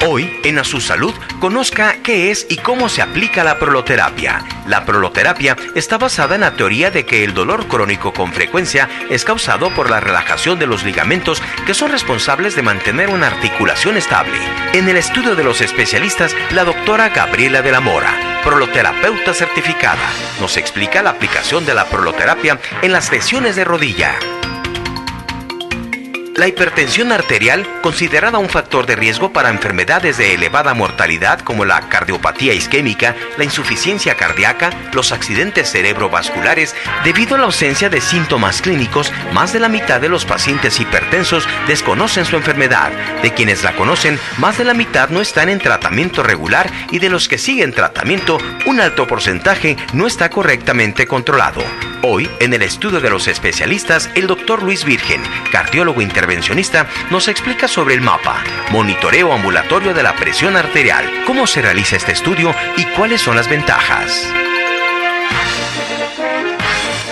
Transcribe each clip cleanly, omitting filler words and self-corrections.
Hoy, en A Su Salud, conozca qué es y cómo se aplica la proloterapia. La proloterapia está basada en la teoría de que el dolor crónico con frecuencia es causado por la relajación de los ligamentos que son responsables de mantener una articulación estable. En el estudio de los especialistas, la doctora Gabriela de la Mora, proloterapeuta certificada, nos explica la aplicación de la proloterapia en las lesiones de rodilla. La hipertensión arterial, considerada un factor de riesgo para enfermedades de elevada mortalidad como la cardiopatía isquémica, la insuficiencia cardíaca, los accidentes cerebrovasculares, debido a la ausencia de síntomas clínicos, más de la mitad de los pacientes hipertensos desconocen su enfermedad. De quienes la conocen, más de la mitad no están en tratamiento regular y de los que siguen tratamiento, un alto porcentaje no está correctamente controlado. Hoy, en el estudio de los especialistas, el Dr. Luis Virgen, cardiólogo intervencionista, nos explica sobre el MAPA, monitoreo ambulatorio de la presión arterial, cómo se realiza este estudio y cuáles son las ventajas.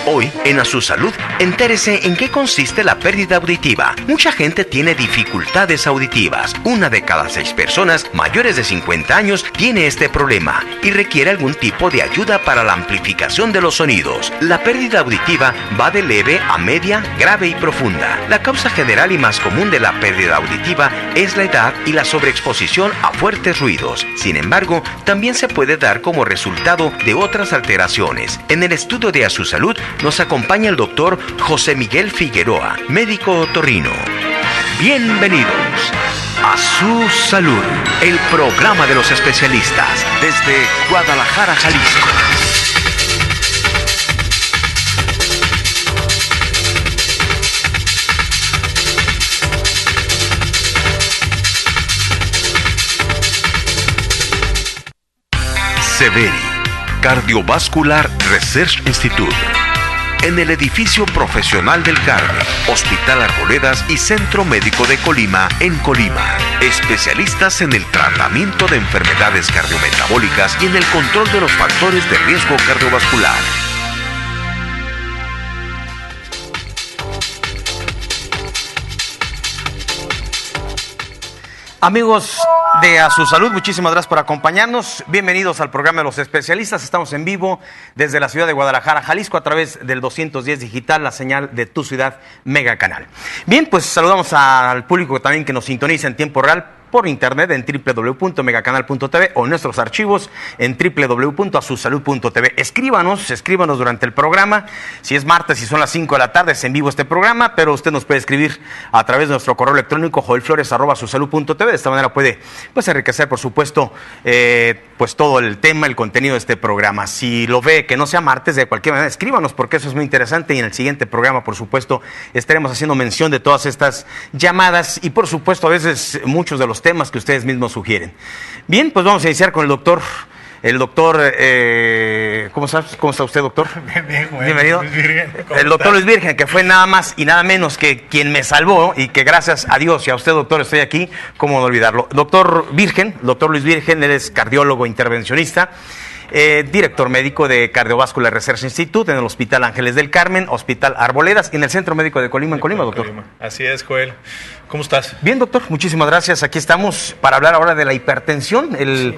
Hoy, en A Su Salud, entérese en qué consiste la pérdida auditiva. Mucha gente tiene dificultades auditivas. 1 de cada 6 personas mayores de 50 años tiene este problema y requiere algún tipo de ayuda para la amplificación de los sonidos. La pérdida auditiva va de leve a media, grave y profunda. La causa general y más común de la pérdida auditiva es la edad y la sobreexposición a fuertes ruidos. Sin embargo, también se puede dar como resultado de otras alteraciones. En el estudio de A Su Salud, nos acompaña el doctor José Miguel Figueroa, médico otorrino. Bienvenidos a Su Salud, el programa de los especialistas, desde Guadalajara, Jalisco. Severi, Cardiovascular Research Institute. En el edificio profesional del Carmen, Hospital Arboledas y Centro Médico de Colima, en Colima. Especialistas en el tratamiento de enfermedades cardiometabólicas y en el control de los factores de riesgo cardiovascular. Amigos de A Su Salud, muchísimas gracias por acompañarnos. Bienvenidos al programa de los especialistas. Estamos en vivo desde la ciudad de Guadalajara, Jalisco, a través del 210 digital, la señal de tu ciudad, Mega Canal. Bien, pues saludamos al público también que nos sintoniza en tiempo real por internet en www.megacanal.tv o en nuestros archivos en www.asusalud.tv. Escríbanos durante el programa. Si es martes y son las 5 de la tarde, es en vivo este programa, pero usted nos puede escribir a través de nuestro correo electrónico joelflores@asusalud.tv. De esta manera puede enriquecer, por supuesto, pues todo el tema, el contenido de este programa. Si lo ve que no sea martes, de cualquier manera, escríbanos porque eso es muy interesante y en el siguiente programa, por supuesto, estaremos haciendo mención de todas estas llamadas y, por supuesto, a veces muchos de los temas que ustedes mismos sugieren. Bien, pues vamos a iniciar con el doctor. ¿Cómo está usted, doctor? Bien, bienvenido. Luis Virgen. El doctor Luis Virgen, que fue nada más y nada menos que quien me salvó y que gracias a Dios y a usted, doctor, estoy aquí, cómo no olvidarlo. Doctor Luis Virgen, él es cardiólogo intervencionista, director médico de Cardiovascular Research Institute en el Hospital Ángeles del Carmen, Hospital Arboledas y en el Centro Médico de Colima, en Colima, doctor. Así es, Joel. ¿Cómo estás? Bien, doctor, muchísimas gracias. Aquí estamos para hablar ahora de la hipertensión, el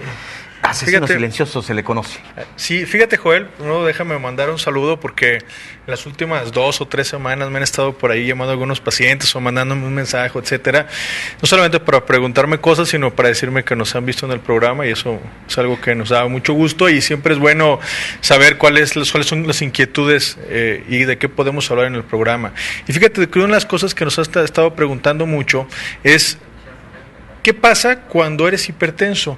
asesino silencioso se le conoce. Sí, fíjate, Joel, déjame mandar un saludo porque en las últimas 2 o 3 semanas me han estado por ahí llamando a algunos pacientes o mandándome un mensaje, etcétera. No solamente para preguntarme cosas, sino para decirme que nos han visto en el programa y eso es algo que nos da mucho gusto y siempre es bueno saber cuáles son las inquietudes y de qué podemos hablar en el programa. Y fíjate que una de las cosas que nos ha estado preguntando mucho es ¿qué pasa cuando eres hipertenso?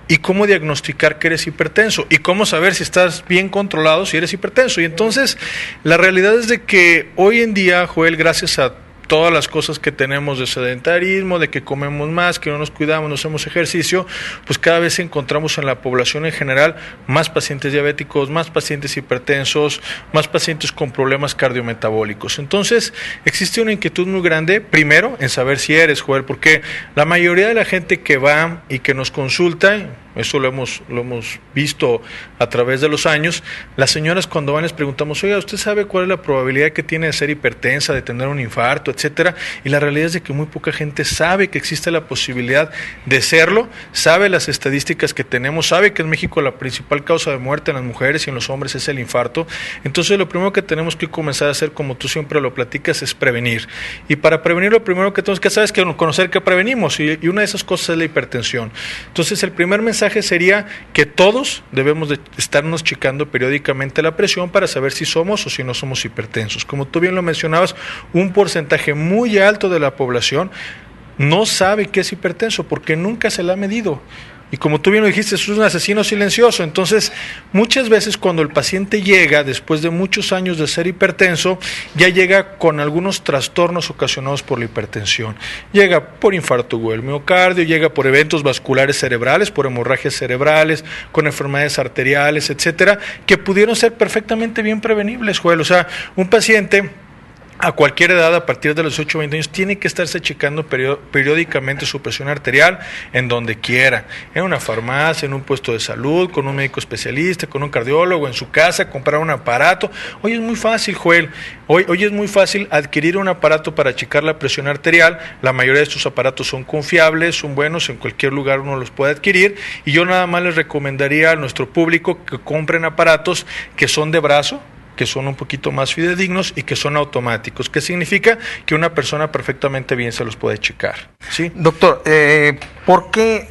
Y cómo diagnosticar que eres hipertenso y cómo saber si estás bien controlado si eres hipertenso. Y entonces la realidad es de que hoy en día, Joel, gracias a todas las cosas que tenemos de sedentarismo, de que comemos más, que no nos cuidamos, no hacemos ejercicio, pues cada vez encontramos en la población en general más pacientes diabéticos, más pacientes hipertensos, más pacientes con problemas cardiometabólicos. Entonces, existe una inquietud muy grande, primero, en saber si eres, Joel, porque la mayoría de la gente que va y que nos consulta, eso lo hemos visto a través de los años. Las señoras cuando van les preguntamos, oiga, ¿usted sabe cuál es la probabilidad que tiene de ser hipertensa, de tener un infarto, etcétera? Y la realidad es de que muy poca gente sabe que existe la posibilidad de serlo, sabe las estadísticas que tenemos, sabe que en México la principal causa de muerte en las mujeres y en los hombres es el infarto. Entonces lo primero que tenemos que comenzar a hacer, como tú siempre lo platicas, es prevenir. Y para prevenir lo primero que tenemos que hacer es conocer qué prevenimos, y una de esas cosas es la hipertensión. Entonces el primer mensaje sería que todos debemos de estarnos checando periódicamente la presión para saber si somos o si no somos hipertensos. Como tú bien lo mencionabas, un porcentaje muy alto de la población no sabe que es hipertenso porque nunca se la ha medido. Y como tú bien lo dijiste, es un asesino silencioso. Entonces, muchas veces cuando el paciente llega, después de muchos años de ser hipertenso, ya llega con algunos trastornos ocasionados por la hipertensión. Llega por infarto agudo del miocardio, llega por eventos vasculares cerebrales, por hemorragias cerebrales, con enfermedades arteriales, etcétera, que pudieron ser perfectamente bien prevenibles, Joel. O sea, un paciente a cualquier edad, a partir de los 18 o 20 años, tiene que estarse checando periódicamente su presión arterial en donde quiera, en una farmacia, en un puesto de salud, con un médico especialista, con un cardiólogo, en su casa, comprar un aparato. Hoy es muy fácil, Joel, hoy es muy fácil adquirir un aparato para checar la presión arterial. La mayoría de estos aparatos son confiables, son buenos, en cualquier lugar uno los puede adquirir, y yo nada más les recomendaría a nuestro público que compren aparatos que son de brazo, que son un poquito más fidedignos y que son automáticos, que significa que una persona perfectamente bien se los puede checar, ¿sí? Doctor, ¿por qué,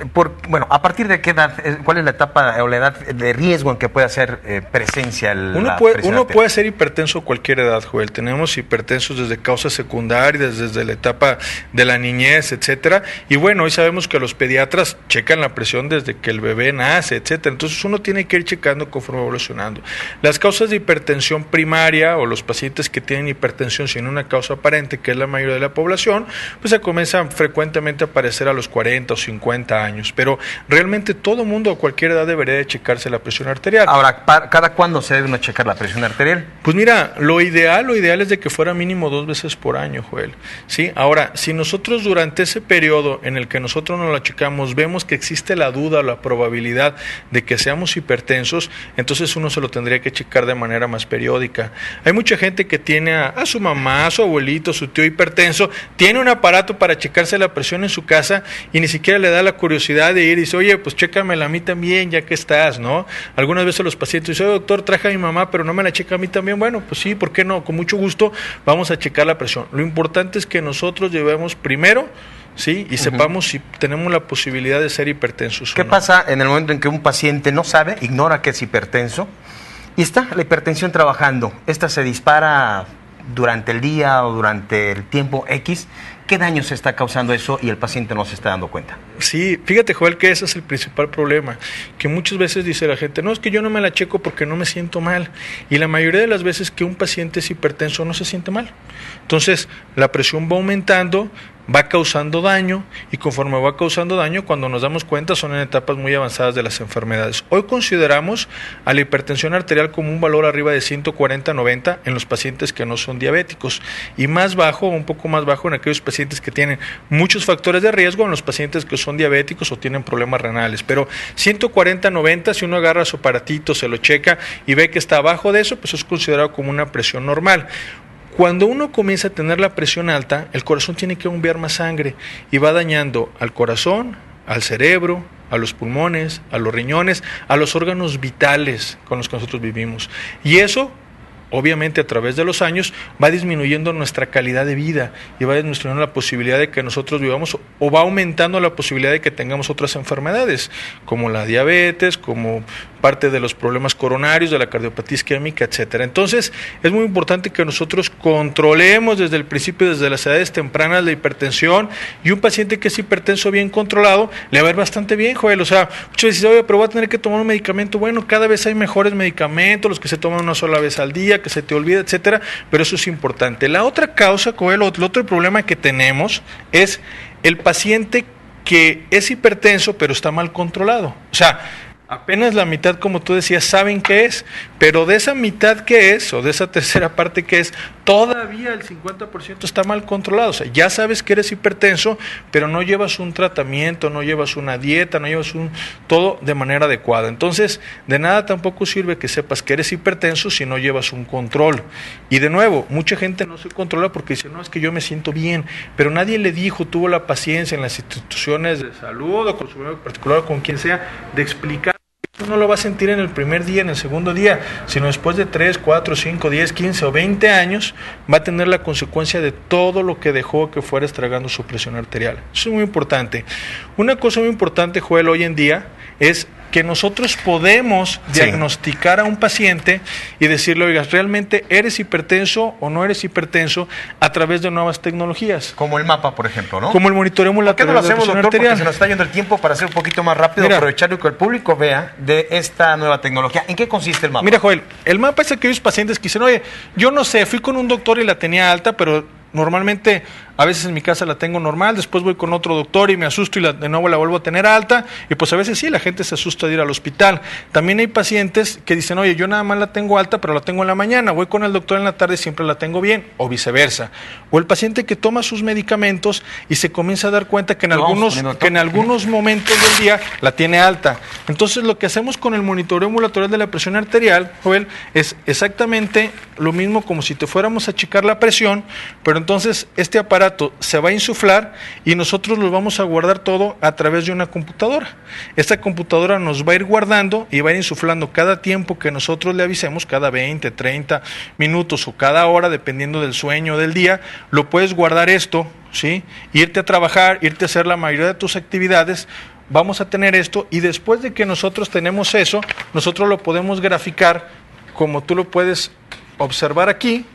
a partir de qué edad, cuál es la etapa o la edad de riesgo en que puede hacer presencia Uno puede ser hipertenso a cualquier edad, Joel. Tenemos hipertensos desde causas secundarias, desde la etapa de la niñez, etcétera. Y bueno, hoy sabemos que los pediatras checan la presión desde que el bebé nace, etcétera. Entonces uno tiene que ir checando conforme va evolucionando. Las causas de hipertensión primaria, o los pacientes que tienen hipertensión sin una causa aparente, que es la mayoría de la población, pues se comienzan frecuentemente a aparecer a los 40 o 50 años, pero realmente todo mundo a cualquier edad debería de checarse la presión arterial. Ahora, ¿cada cuándo se debe uno checar la presión arterial? Pues mira, lo ideal es de que fuera mínimo 2 veces por año, Joel, ¿sí? Ahora, si nosotros durante ese periodo en el que nosotros nos la checamos vemos que existe la duda o la probabilidad de que seamos hipertensos, entonces uno se lo tendría que checar de manera más periódica. Hay mucha gente que tiene a su mamá, a su abuelito, a su tío hipertenso, tiene un aparato para checarse la presión en su casa y ni siquiera le da la curiosidad de ir y dice, oye, pues chécamela a mí también, ya que estás, ¿no? Algunas veces los pacientes dicen, oye, doctor, traje a mi mamá, pero no me la checa a mí también. Bueno, pues sí, ¿por qué no? Con mucho gusto vamos a checar la presión. Lo importante es que nosotros llevemos primero, ¿sí? Y sepamos si tenemos la posibilidad de ser hipertensos. ¿Qué pasa en el momento en que un paciente no sabe, ignora que es hipertenso, y está la hipertensión trabajando? Esta se dispara durante el día o durante el tiempo X. ¿Qué daño se está causando eso y el paciente no se está dando cuenta? Sí, fíjate, Joel, que ese es el principal problema, que muchas veces dice la gente, no, es que yo no me la checo porque no me siento mal, y la mayoría de las veces que un paciente es hipertenso no se siente mal. Entonces, la presión va aumentando, va causando daño, y conforme va causando daño, cuando nos damos cuenta son en etapas muy avanzadas de las enfermedades. Hoy consideramos a la hipertensión arterial como un valor arriba de 140/90 en los pacientes que no son diabéticos, y más bajo, un poco más bajo en aquellos pacientes que tienen muchos factores de riesgo, en los pacientes que son diabéticos o tienen problemas renales. Pero 140/90, si uno agarra su aparatito, se lo checa y ve que está abajo de eso, pues es considerado como una presión normal. Cuando uno comienza a tener la presión alta, el corazón tiene que bombear más sangre y va dañando al corazón, al cerebro, a los pulmones, a los riñones, a los órganos vitales con los que nosotros vivimos. Y eso, obviamente, a través de los años va disminuyendo nuestra calidad de vida y va disminuyendo la posibilidad de que nosotros vivamos, o va aumentando la posibilidad de que tengamos otras enfermedades, como la diabetes, como parte de los problemas coronarios, de la cardiopatía isquémica, etcétera. Entonces, es muy importante que nosotros controlemos desde el principio, desde las edades tempranas, la hipertensión, y un paciente que es hipertenso bien controlado le va a ir bastante bien, Joel. O sea, muchos dicen, oye, pero voy a tener que tomar un medicamento. Bueno, cada vez hay mejores medicamentos, los que se toman una sola vez al día, que se te olvida, etcétera, pero eso es importante. La otra causa, Joel, el otro problema que tenemos es el paciente que es hipertenso, pero está mal controlado. O sea, Apenas la mitad, como tú decías, saben qué es, pero de esa mitad que es, o de esa tercera parte que es, todavía el 50% está mal controlado. O sea, ya sabes que eres hipertenso, pero no llevas un tratamiento, no llevas una dieta, no llevas todo de manera adecuada. Entonces, de nada tampoco sirve que sepas que eres hipertenso si no llevas un control. Y de nuevo, mucha gente no se controla porque dice, no, es que yo me siento bien, pero nadie le dijo, tuvo la paciencia en las instituciones de salud o con su médico particular o con quien sea, de explicar. No lo va a sentir en el primer día, en el segundo día, sino después de 3, 4, 5, 10, 15 o 20 años va a tener la consecuencia de todo lo que dejó que fuera estragando su presión arterial. Eso es muy importante. Una cosa muy importante, Joel, hoy en día es que nosotros podemos diagnosticar a un paciente y decirle, oiga, ¿realmente eres hipertenso o no eres hipertenso? A través de nuevas tecnologías. Como el mapa, por ejemplo, ¿no? Como el monitoreo ambulatorio. ¿Por qué no lo hacemos, doctor? Porque se nos está yendo el tiempo para hacer un poquito más rápido, aprovecharlo y que el público vea de esta nueva tecnología. ¿En qué consiste el mapa? Mira, Joel, el mapa es aquellos pacientes que dicen, oye, yo no sé, fui con un doctor y la tenía alta, pero normalmente a veces en mi casa la tengo normal, después voy con otro doctor y me asusto y de nuevo la vuelvo a tener alta, y pues a veces sí, la gente se asusta de ir al hospital. También hay pacientes que dicen, oye, yo nada más la tengo alta, pero la tengo en la mañana, voy con el doctor en la tarde y siempre la tengo bien, o viceversa. O el paciente que toma sus medicamentos y se comienza a dar cuenta que en algunos momentos del día la tiene alta. Entonces lo que hacemos con el monitoreo ambulatorio de la presión arterial, Joel, es exactamente lo mismo como si te fuéramos a checar la presión, pero entonces este aparato se va a insuflar y nosotros lo vamos a guardar todo a través de una computadora. Esta computadora nos va a ir guardando y va a ir insuflando cada tiempo que nosotros le avisemos, cada 20, 30 minutos o cada hora, dependiendo del sueño del día, lo puedes guardar esto, ¿sí? Irte a trabajar, irte a hacer la mayoría de tus actividades. Vamos a tener esto y después de que nosotros tenemos eso, nosotros lo podemos graficar como tú lo puedes observar aquí,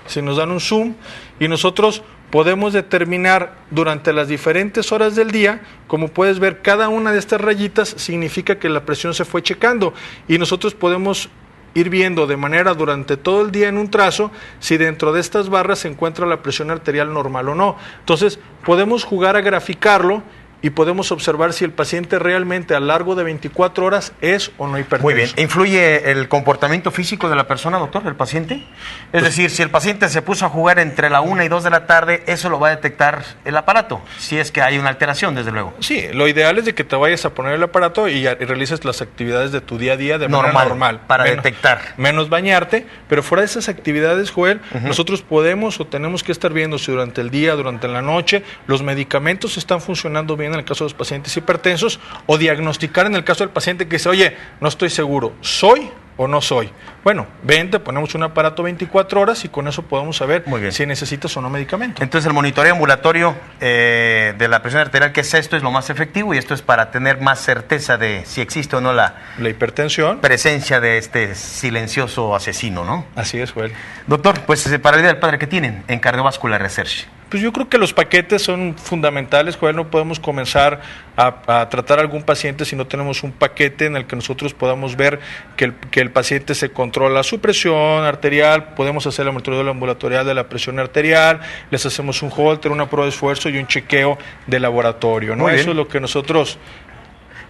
si nos dan un zoom, y nosotros podemos determinar durante las diferentes horas del día, como puedes ver, cada una de estas rayitas significa que la presión se fue checando y nosotros podemos ir viendo de manera durante todo el día en un trazo si dentro de estas barras se encuentra la presión arterial normal o no. Entonces podemos jugar a graficarlo y podemos observar si el paciente realmente a lo largo de 24 horas es o no hipertenso. Muy bien. ¿Influye el comportamiento físico de la persona, doctor, del paciente? Es decir, si el paciente se puso a jugar entre la 1 y 2 de la tarde, eso lo va a detectar el aparato, si es que hay una alteración, desde luego. Sí, lo ideal es de que te vayas a poner el aparato y realices las actividades de tu día a día de manera normal. Para detectar. Menos bañarte, pero fuera de esas actividades, Joel, nosotros podemos o tenemos que estar viendo si durante el día, durante la noche, los medicamentos están funcionando bien en el caso de los pacientes hipertensos, o diagnosticar en el caso del paciente que dice, oye, no estoy seguro, ¿soy o no soy? Bueno, vente, ponemos un aparato 24 horas y con eso podemos saber si necesitas o no medicamento. Entonces el monitoreo ambulatorio de la presión arterial, que es esto, es lo más efectivo, y esto es para tener más certeza de si existe o no la hipertensión, presencia de este silencioso asesino, ¿no? Así es, Joel. Doctor, pues para el Día del Padre, ¿qué tienen en Cardiovascular Research? Pues yo creo que los paquetes son fundamentales, Joel. No podemos comenzar a tratar a algún paciente si no tenemos un paquete en el que nosotros podamos ver que el paciente se controla su presión arterial, podemos hacer el monitoreo ambulatorial de la presión arterial, les hacemos un holter, una prueba de esfuerzo y un chequeo de laboratorio, ¿no? Eso es lo que nosotros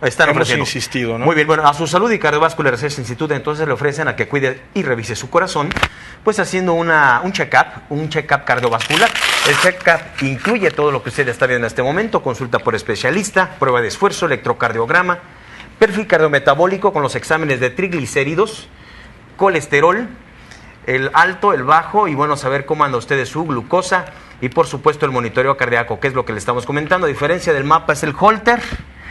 hemos insistido, ¿no? Muy bien, bueno, a su Salud y Cardiovascular Research Institute entonces le ofrecen a que cuide y revise su corazón, pues haciendo un check-up cardiovascular. El check-up incluye todo lo que usted está viendo en este momento: consulta por especialista, prueba de esfuerzo, electrocardiograma, perfil cardiometabólico con los exámenes de triglicéridos, colesterol, el alto, el bajo, y bueno, saber cómo anda usted de su glucosa, y por supuesto el monitoreo cardíaco, que es lo que le estamos comentando. A diferencia del mapa es el holter,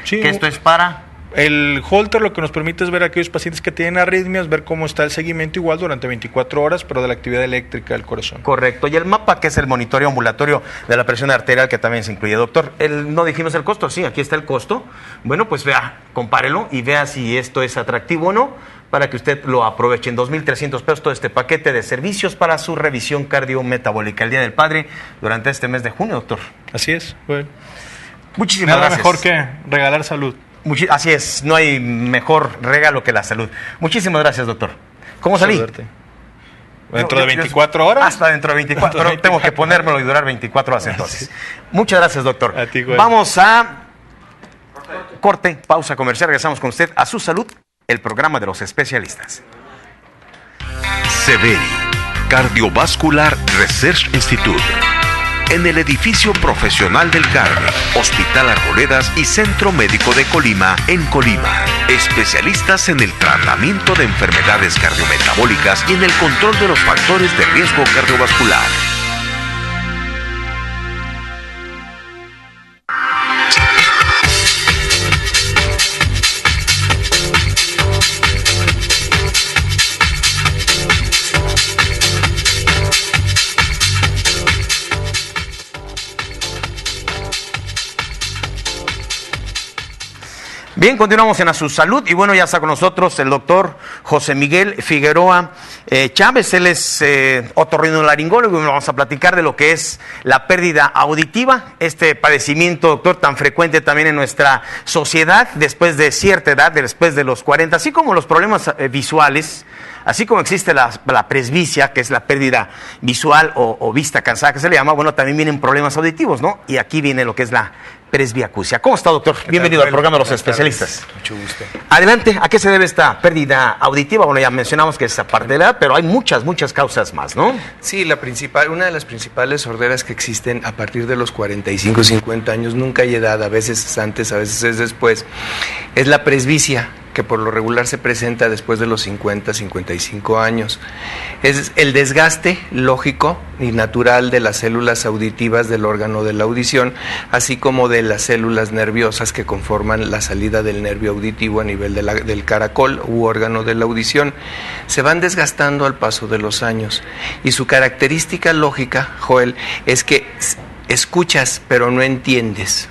que esto es para... El holter lo que nos permite es ver a aquellos pacientes que tienen arritmias, ver cómo está el seguimiento igual durante 24 horas, pero de la actividad eléctrica del corazón. Correcto. Y el mapa, que es el monitoreo ambulatorio de la presión arterial, que también se incluye. Doctor, no dijimos el costo. Sí, aquí está el costo. Bueno, pues vea, compárelo y vea si esto es atractivo o no, para que usted lo aproveche. En 2,300 pesos todo este paquete de servicios para su revisión cardiometabólica. El Día del Padre durante este mes de junio, doctor. Así es. Bueno. Muchísimas gracias. Nada mejor que regalar salud. Así es, no hay mejor regalo que la salud. Muchísimas gracias, doctor. ¿Cómo salí? ¿Dentro de 24 horas? Hasta dentro de 24. Tengo que ponérmelo y durar 24 horas entonces. Muchas gracias, doctor. A ti, güey. Vamos a... corte, pausa comercial, regresamos con usted a Su Salud, el programa de los especialistas. Severi Cardiovascular Research Institute. En el edificio profesional del Carmen, Hospital Arboledas y Centro Médico de Colima, en Colima. Especialistas en el tratamiento de enfermedades cardiometabólicas y en el control de los factores de riesgo cardiovascular. Bien, continuamos en A Su Salud y bueno, ya está con nosotros el doctor José Miguel Figueroa Chávez. Él es otorrinolaringólogo y vamos a platicar de lo que es la pérdida auditiva, este padecimiento, doctor, tan frecuente también en nuestra sociedad después de cierta edad, después de los 40, así como los problemas visuales. Así como existe la presbicia, que es la pérdida visual o vista cansada, que se le llama, bueno, también vienen problemas auditivos, ¿no? Y aquí viene lo que es la presbiacusia. ¿Cómo está, doctor? Bienvenido al programa de los especialistas. Mucho gusto. Adelante, ¿a qué se debe esta pérdida auditiva? Bueno, ya mencionamos que es aparte de la edad, pero hay muchas causas más, ¿no? Sí, una de las principales sorderas que existen a partir de los 45, 50 años, nunca hay edad, a veces es antes, a veces es después, es la presbicia, que por lo regular se presenta después de los 50, 55 años. Es el desgaste lógico y natural de las células auditivas del órgano de la audición, así como de las células nerviosas que conforman la salida del nervio auditivo a nivel del caracol u órgano de la audición. Se van desgastando al paso de los años y su característica lógica, Joel, es que escuchas pero no entiendes.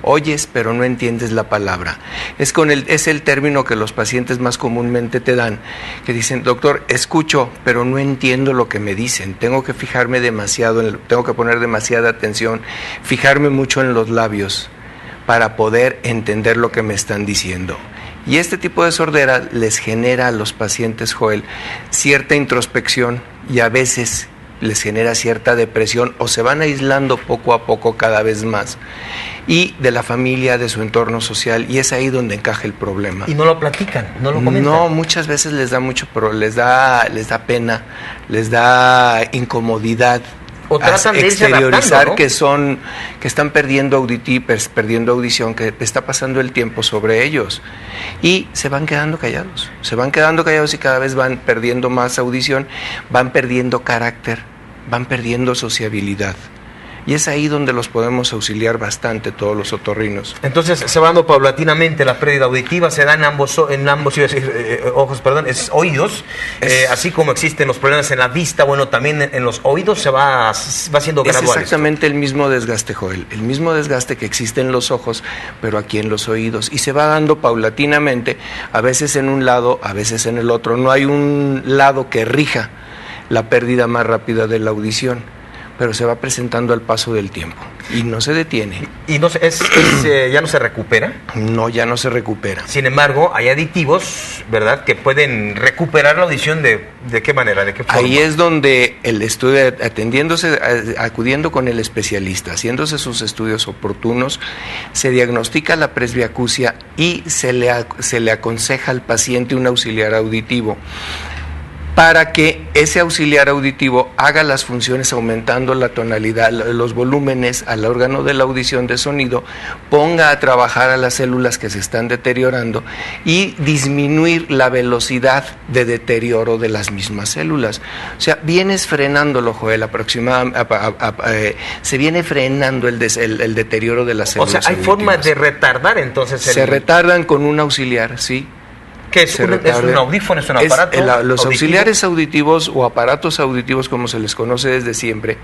Oyes, pero no entiendes la palabra. Es el término que los pacientes más comúnmente te dan, que dicen, doctor, escucho, pero no entiendo lo que me dicen. Tengo que fijarme demasiado, tengo que poner demasiada atención, fijarme mucho en los labios para poder entender lo que me están diciendo. Y este tipo de sordera les genera a los pacientes, Joel, cierta introspección y a veces les genera cierta depresión o se van aislando poco a poco cada vez más y de la familia, de su entorno social, y es ahí donde encaja el problema. Y no lo platican, no lo comentan. No, muchas veces les da mucho, pero les da pena, les da incomodidad. O tratan de irse exteriorizar, adaptando, ¿no? que están perdiendo audición, que está pasando el tiempo sobre ellos y se van quedando callados y cada vez van perdiendo más audición, van perdiendo carácter, van perdiendo sociabilidad. Y es ahí donde los podemos auxiliar bastante todos los otorrinos. Entonces se va dando paulatinamente la pérdida auditiva, se da en ambos oídos, así como existen los problemas en la vista, bueno, también en los oídos se va haciendo gradual. Es exactamente el mismo desgaste, Joel, el mismo desgaste que existe en los ojos, pero aquí en los oídos, y se va dando paulatinamente, a veces en un lado, a veces en el otro. No hay un lado que rija la pérdida más rápida de la audición, pero se va presentando al paso del tiempo y no se detiene. ¿Y no ya no se recupera? No, ya no se recupera. Sin embargo, hay aditivos, ¿verdad?, que pueden recuperar la audición. ¿De qué manera, de qué forma? Ahí es donde el estudio, acudiendo con el especialista, haciéndose sus estudios oportunos, se diagnostica la presbiacusia y se le aconseja al paciente un auxiliar auditivo, para que ese auxiliar auditivo haga las funciones aumentando la tonalidad, los volúmenes al órgano de la audición de sonido, ponga a trabajar a las células que se están deteriorando y disminuir la velocidad de deterioro de las mismas células. O sea, vienes frenándolo, Joel, se viene frenando el deterioro de las células. O sea, hay forma de retardar entonces. Se retardan con un auxiliar, sí. ¿Qué es? ¿Es un audífono? ¿Es un aparato? Los auxiliares auditivos o aparatos auditivos, como se les conoce desde siempre,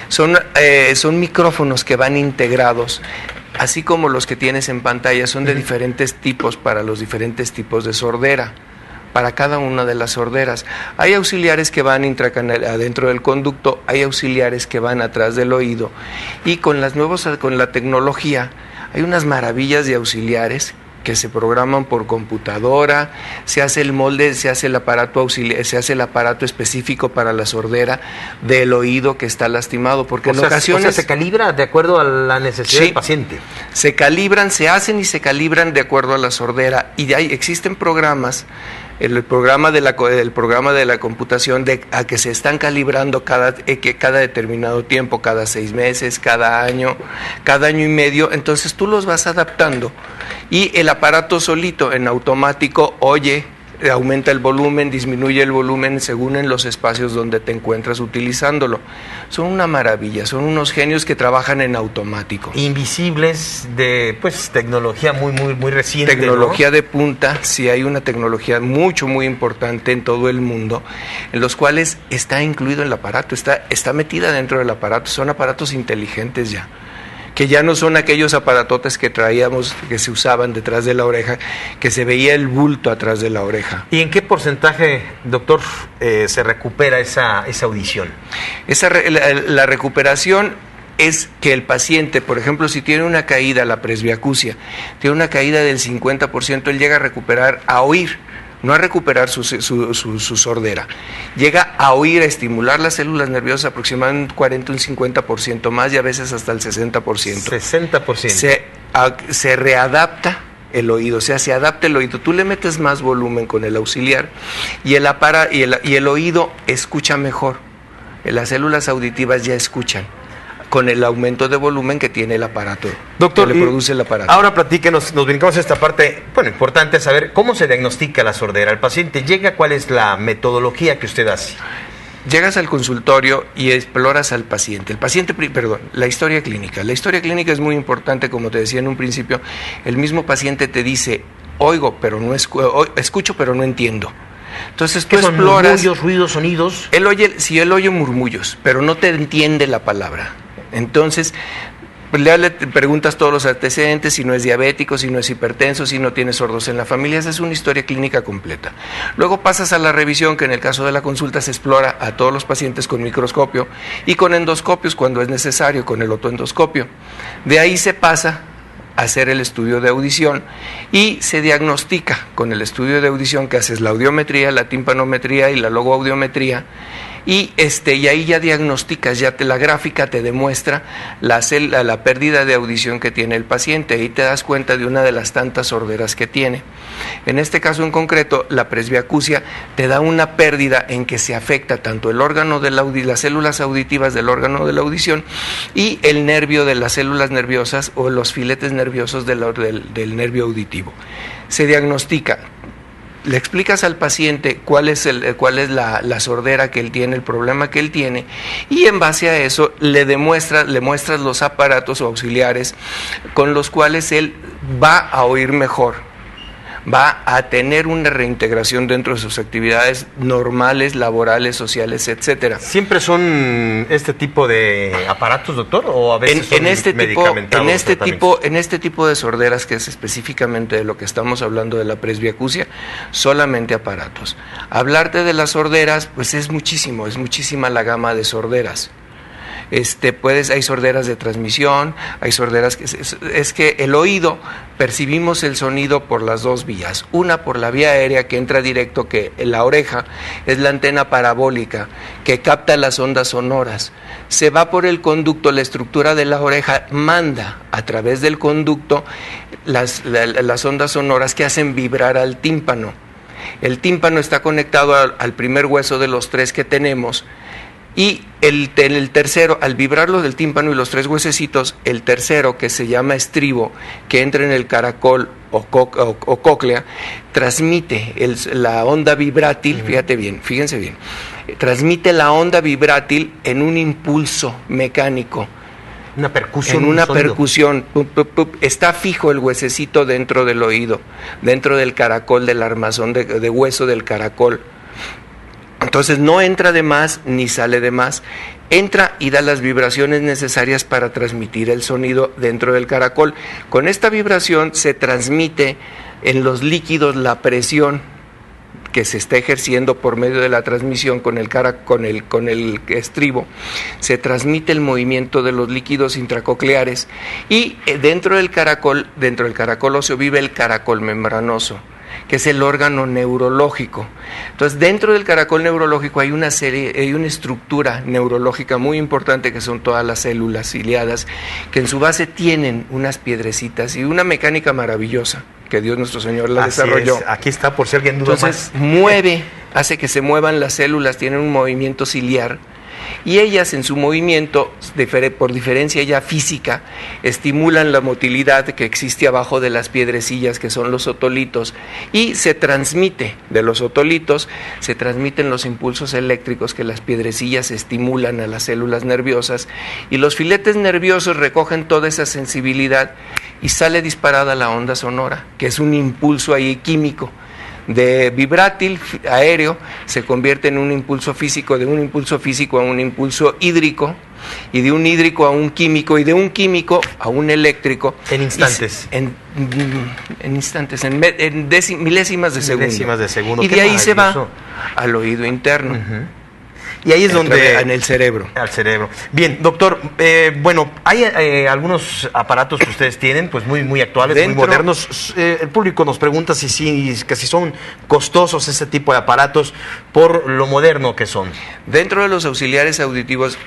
son micrófonos que van integrados, así como los que tienes en pantalla, son de diferentes tipos para los diferentes tipos de sordera. Para cada una de las sorderas hay auxiliares que van adentro del conducto, hay auxiliares que van atrás del oído, y con la tecnología hay unas maravillas de auxiliares que se programan por computadora, se hace el molde, se hace el aparato auxiliar, se hace el aparato específico para la sordera del oído que está lastimado, porque en ocasiones se calibra de acuerdo a la necesidad del paciente. Se calibran, se hacen y se calibran de acuerdo a la sordera, y existen programas, el programa de la computación a que se están calibrando cada determinado tiempo, cada 6 meses, cada año y medio. Entonces tú los vas adaptando y el aparato solito en automático oye, aumenta el volumen, disminuye el volumen según en los espacios donde te encuentras utilizándolo. Son una maravilla, son unos genios que trabajan en automático. Invisibles, de tecnología muy reciente. Tecnología, ¿no? de punta, sí hay una tecnología muy importante en todo el mundo, en los cuales está incluido el aparato, está metida dentro del aparato, son aparatos inteligentes ya, que ya no son aquellos aparatotes que traíamos, que se usaban detrás de la oreja, que se veía el bulto atrás de la oreja. ¿Y en qué porcentaje, doctor, se recupera esa audición? La recuperación es que el paciente, por ejemplo, si tiene una caída, la presbiacusia, tiene una caída del 50%, él llega a recuperar, a oír, no a recuperar su sordera. Llega a oír, a estimular las células nerviosas aproximadamente un 40, un 50% más y a veces hasta el 60%. 60%. Se readapta el oído, o sea, se adapta el oído. Tú le metes más volumen con el auxiliar y el oído escucha mejor. Las células auditivas ya escuchan con el aumento de volumen que tiene el aparato, doctor, que le produce el aparato. Ahora platíquenos, nos brincamos a esta parte, importante saber cómo se diagnostica la sordera. El paciente llega, ¿cuál es la metodología que usted hace? Llegas al consultorio y exploras al paciente. La historia clínica. La historia clínica es muy importante, como te decía en un principio. El mismo paciente te dice, escucho pero no entiendo. Entonces tú exploras. Murmullos, ruidos, sonidos. Él oye murmullos, pero no te entiende la palabra. Entonces, le preguntas todos los antecedentes, si no es diabético, si no es hipertenso, si no tiene sordos en la familia. Esa es una historia clínica completa. Luego pasas a la revisión, que en el caso de la consulta se explora a todos los pacientes con microscopio y con endoscopios cuando es necesario, con el otoendoscopio. De ahí se pasa a hacer el estudio de audición y se diagnostica con el estudio de audición, que haces la audiometría, la timpanometría y la logoaudiometría. Y ahí ya diagnosticas, la gráfica te demuestra la pérdida de audición que tiene el paciente, y te das cuenta de una de las tantas sorderas que tiene. En este caso en concreto, la presbiacusia te da una pérdida en que se afecta tanto el órgano de las células auditivas del órgano de la audición y el nervio de las células nerviosas o los filetes nerviosos del nervio auditivo. Se diagnostica. Le explicas al paciente cuál es la sordera que él tiene, el problema que él tiene, y en base a eso le muestras los aparatos auxiliares con los cuales él va a oír mejor, va a tener una reintegración dentro de sus actividades normales, laborales, sociales, etcétera. ¿Siempre son este tipo de aparatos, doctor, o a veces son medicamentados? En este tipo de sorderas, que es específicamente de lo que estamos hablando de la presbiacusia, solamente aparatos. Hablarte de las sorderas, pues es muchísima la gama de sorderas. Hay sorderas de transmisión, hay sorderas es que el oído, percibimos el sonido por las dos vías. Una por la vía aérea, que entra directo, que la oreja es la antena parabólica que capta las ondas sonoras. Se va por el conducto, la estructura de la oreja manda a través del conducto las ondas sonoras que hacen vibrar al tímpano. El tímpano está conectado al primer hueso de los 3 que tenemos. Y el tercero, al vibrarlo del tímpano y los 3 huesecitos, el tercero, que se llama estribo, que entra en el caracol o cóclea, transmite la onda vibrátil, fíjense bien, transmite la onda vibrátil en un impulso mecánico. Una percusión. En una percusión. Está fijo el huesecito dentro del oído, dentro del caracol, del armazón de hueso del caracol. Entonces no entra de más ni sale de más, entra y da las vibraciones necesarias para transmitir el sonido dentro del caracol. Con esta vibración se transmite en los líquidos la presión que se está ejerciendo por medio de la transmisión con el estribo, se transmite el movimiento de los líquidos intracocleares y dentro del caracol óseo vive el caracol membranoso, que es el órgano neurológico. Entonces, dentro del caracol neurológico hay una estructura neurológica muy importante, que son todas las células ciliadas, que en su base tienen unas piedrecitas y una mecánica maravillosa, que Dios nuestro Señor la desarrolló. Aquí está, por si alguien duda. Entonces, hace que se muevan las células, tienen un movimiento ciliar, y ellas en su movimiento, por diferencia ya física, estimulan la motilidad que existe abajo de las piedrecillas, que son los otolitos, y de los otolitos se transmiten los impulsos eléctricos que las piedrecillas estimulan a las células nerviosas, y los filetes nerviosos recogen toda esa sensibilidad y sale disparada la onda sonora, que es un impulso ahí químico. De vibrátil aéreo se convierte en un impulso físico, de un impulso físico a un impulso hídrico, y de un hídrico a un químico, y de un químico a un eléctrico. En instantes. En instantes, en milésimas de segundo. Milésimas de segundo. Y de ahí se va al oído interno. Uh-huh. Y ahí es donde... En el cerebro. Al cerebro. Bien, doctor, bueno, hay algunos aparatos que ustedes tienen, pues muy actuales, muy modernos. El público nos pregunta si son costosos ese tipo de aparatos por lo moderno que son. Dentro de los auxiliares auditivos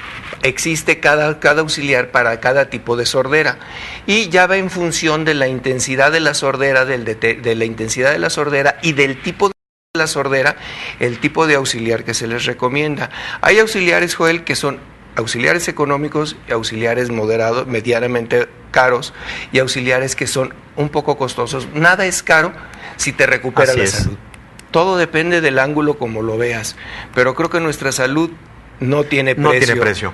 existe cada auxiliar para cada tipo de sordera, y ya va en función de la intensidad de la sordera, de la intensidad de la sordera y del tipo de la sordera, el tipo de auxiliar que se les recomienda. Hay auxiliares, Joel, que son auxiliares económicos y auxiliares moderados, medianamente caros, y auxiliares que son un poco costosos. Nada es caro si te recupera la salud. Todo depende del ángulo como lo veas, pero creo que nuestra salud no tiene precio. No tiene precio.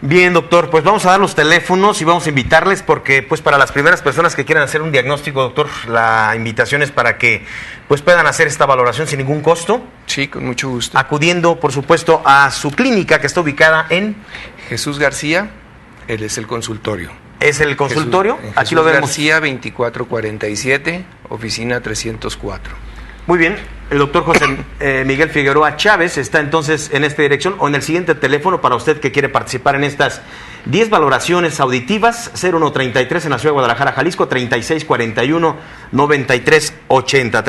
Bien, doctor, pues vamos a dar los teléfonos y vamos a invitarles, porque pues para las primeras personas que quieran hacer un diagnóstico, doctor, la invitación es para que pues puedan hacer esta valoración sin ningún costo. Sí, con mucho gusto. Acudiendo, por supuesto, a su clínica, que está ubicada en... Jesús García, él es el consultorio. ¿Es el consultorio? Aquí lo vemos. García 2447, oficina 304. Muy bien, el doctor José Miguel Figueroa Chávez está entonces en esta dirección o en el siguiente teléfono para usted que quiere participar en estas 10 valoraciones auditivas. 0133 en la ciudad de Guadalajara, Jalisco, 3641-9380,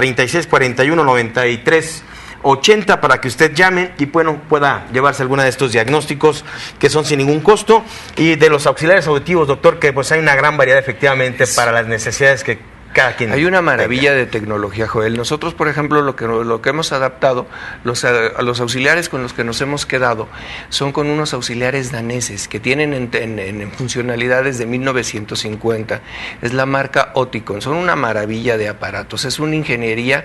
3641-9380, para que usted llame y pueda llevarse alguna de estos diagnósticos que son sin ningún costo. Y de los auxiliares auditivos, doctor, que pues hay una gran variedad efectivamente para las necesidades que cada quien. Hay una maravilla de tecnología, Joel. Nosotros, por ejemplo, lo que hemos adaptado, los auxiliares con los que nos hemos quedado, son con unos auxiliares daneses que tienen en funcionalidades de 1950. Es la marca Oticon. Son una maravilla de aparatos. Es una ingeniería,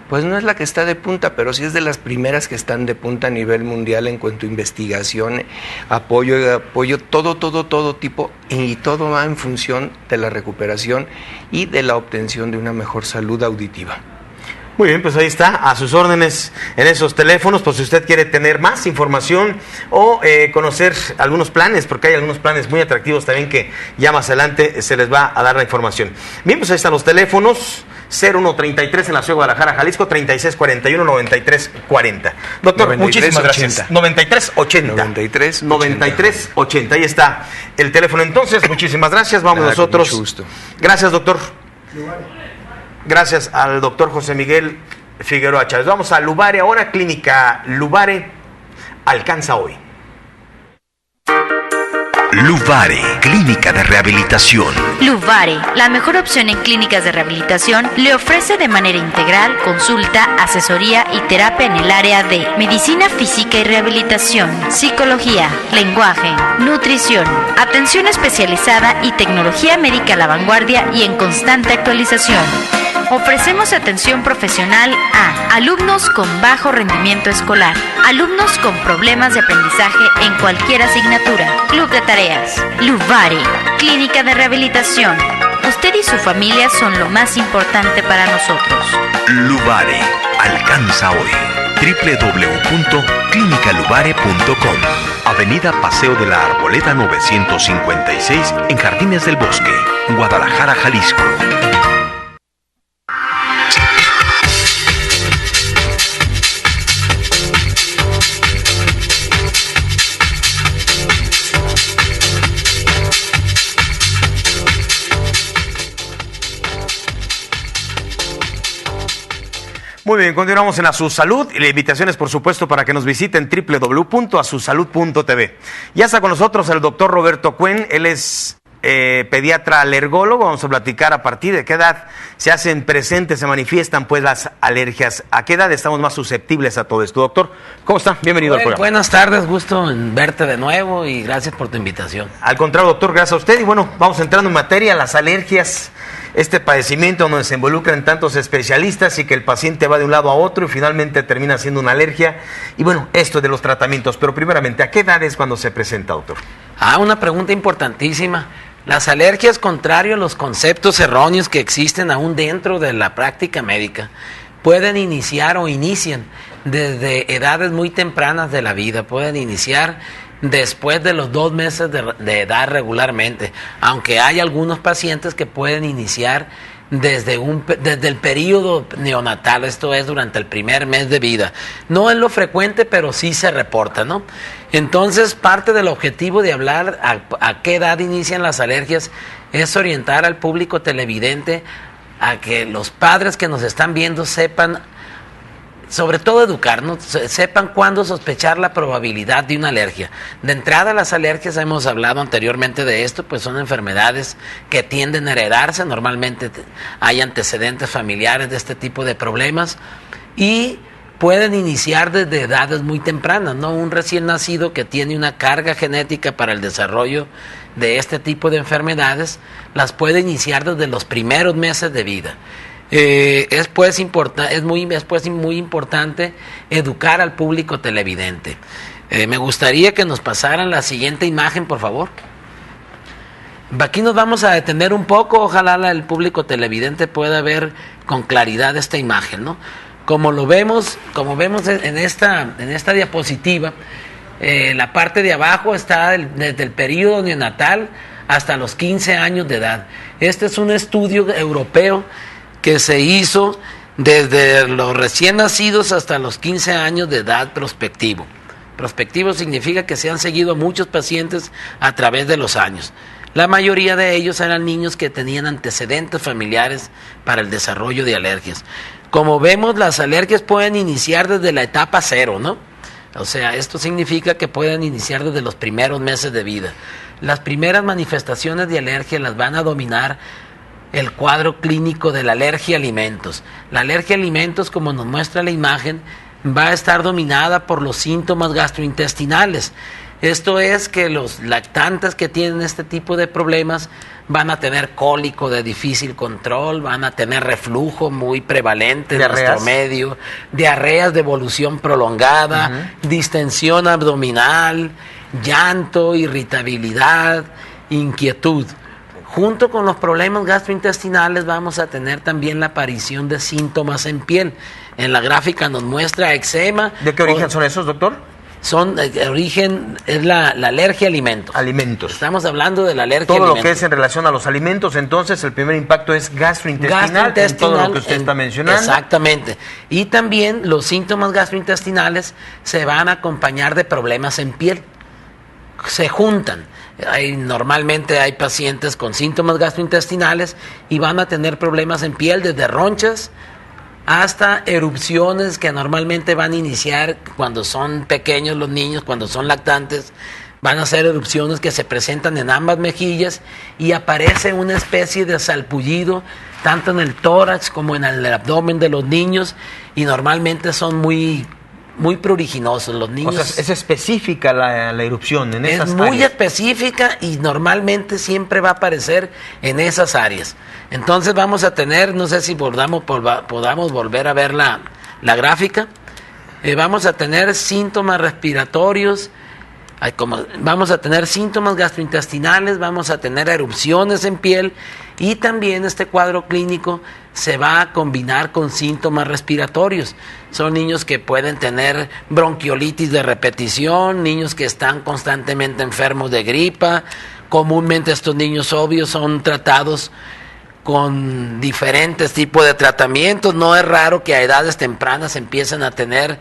pues no es la que está de punta, pero sí es de las primeras que están de punta a nivel mundial en cuanto a investigación, apoyo, todo tipo, y todo va en función de la recuperación y de la obtención de una mejor salud auditiva. Muy bien, pues ahí está, a sus órdenes en esos teléfonos, pues si usted quiere tener más información o conocer algunos planes, porque hay algunos planes muy atractivos también que ya más adelante se les va a dar la información. Bien, pues ahí están los teléfonos. 0133 en la ciudad de Guadalajara, Jalisco, 3641-9340. Doctor, muchísimas gracias. 9380. Ahí está el teléfono. Entonces, muchísimas gracias. Vamos nosotros. Mucho gusto. Gracias, doctor. Gracias al doctor José Miguel Figueroa Chávez. Vamos a Luvare ahora. Clínica Luvare alcanza hoy. Luvare, clínica de rehabilitación. Luvare, la mejor opción en clínicas de rehabilitación, le ofrece de manera integral consulta, asesoría y terapia en el área de medicina física y rehabilitación, psicología, lenguaje, nutrición, atención especializada y tecnología médica a la vanguardia y en constante actualización. Ofrecemos atención profesional a alumnos con bajo rendimiento escolar, alumnos con problemas de aprendizaje en cualquier asignatura, club de tareas. Luvare, clínica de rehabilitación. Usted y su familia son lo más importante para nosotros. Luvare, alcanza hoy. www.clinicaluvare.com. Avenida Paseo de la Arboleda 956 en Jardines del Bosque, Guadalajara, Jalisco. Muy bien, continuamos en A Su Salud y la invitación es, por supuesto, para que nos visiten www.asusalud.tv. Ya está con nosotros el doctor Roberto Cuen, él es pediatra alergólogo. Vamos a platicar a partir de qué edad se hacen presentes, se manifiestan pues las alergias, a qué edad estamos más susceptibles a todo esto. Doctor, ¿cómo está? Bienvenido al programa. Buenas tardes, gusto en verte de nuevo y gracias por tu invitación. Al contrario, doctor, gracias a usted. Y bueno, vamos entrando en materia, las alergias, este padecimiento donde se involucran tantos especialistas y que el paciente va de un lado a otro y finalmente termina siendo una alergia. Y bueno, esto de los tratamientos, pero primeramente, ¿a qué edad es cuando se presenta, doctor? Una pregunta importantísima. Las alergias, contrario a los conceptos erróneos que existen aún dentro de la práctica médica, pueden iniciar o inician desde edades muy tempranas de la vida, pueden iniciar después de los 2 meses de edad regularmente, aunque hay algunos pacientes que pueden iniciar desde el periodo neonatal, esto es durante el primer mes de vida. No es lo frecuente, pero sí se reporta, ¿no? Entonces, parte del objetivo de hablar a qué edad inician las alergias es orientar al público televidente a que los padres que nos están viendo sepan, sobre todo educarnos, sepan cuándo sospechar la probabilidad de una alergia. De entrada, las alergias, hemos hablado anteriormente de esto, pues son enfermedades que tienden a heredarse. Normalmente hay antecedentes familiares de este tipo de problemas y pueden iniciar desde edades muy tempranas, ¿no? Un recién nacido que tiene una carga genética para el desarrollo de este tipo de enfermedades, las puede iniciar desde los primeros meses de vida. Es muy importante educar al público televidente. Me gustaría que nos pasaran la siguiente imagen, por favor. Aquí nos vamos a detener un poco, ojalá el público televidente pueda ver con claridad esta imagen, ¿no? Como vemos en esta diapositiva, la parte de abajo está desde el periodo neonatal hasta los 15 años de edad. Este es un estudio europeo que se hizo desde los recién nacidos hasta los 15 años de edad prospectivo. Prospectivo significa que se han seguido muchos pacientes a través de los años. La mayoría de ellos eran niños que tenían antecedentes familiares para el desarrollo de alergias. Como vemos, las alergias pueden iniciar desde la etapa 0, ¿no? O sea, esto significa que pueden iniciar desde los primeros meses de vida. Las primeras manifestaciones de alergia las van a dominar el cuadro clínico de la alergia a alimentos. La alergia a alimentos, como nos muestra la imagen, va a estar dominada por los síntomas gastrointestinales. Esto es que los lactantes que tienen este tipo de problemas van a tener cólico de difícil control, van a tener reflujo muy prevalente en nuestro medio, diarreas de evolución prolongada, distensión abdominal, llanto, irritabilidad, inquietud. Junto con los problemas gastrointestinales vamos a tener también la aparición de síntomas en piel. En la gráfica nos muestra eczema. ¿De qué origen son esos, doctor? Es la alergia a alimentos. Alimentos. Estamos hablando de la alergia a alimentos. Todo lo que es en relación a los alimentos, entonces el primer impacto es gastrointestinal, en todo lo que usted está mencionando. Exactamente. Y también los síntomas gastrointestinales se van a acompañar de problemas en piel. Se juntan. Normalmente hay pacientes con síntomas gastrointestinales y van a tener problemas en piel desde ronchas hasta erupciones que normalmente van a iniciar cuando son pequeños los niños, cuando son lactantes. Van a ser erupciones que se presentan en ambas mejillas y aparece una especie de salpullido tanto en el tórax como en el abdomen de los niños y normalmente son muy pruriginosos los niños. O sea, es específica la erupción en esas áreas. Es muy específica y normalmente siempre va a aparecer en esas áreas. Entonces vamos a tener, no sé si podamos volver a ver la gráfica, vamos a tener síntomas respiratorios, vamos a tener síntomas gastrointestinales, vamos a tener erupciones en piel y también este cuadro clínico se va a combinar con síntomas respiratorios. Son niños que pueden tener bronquiolitis de repetición, niños que están constantemente enfermos de gripa. Comúnmente estos niños obvios son tratados con diferentes tipos de tratamientos. No es raro que a edades tempranas empiecen a tener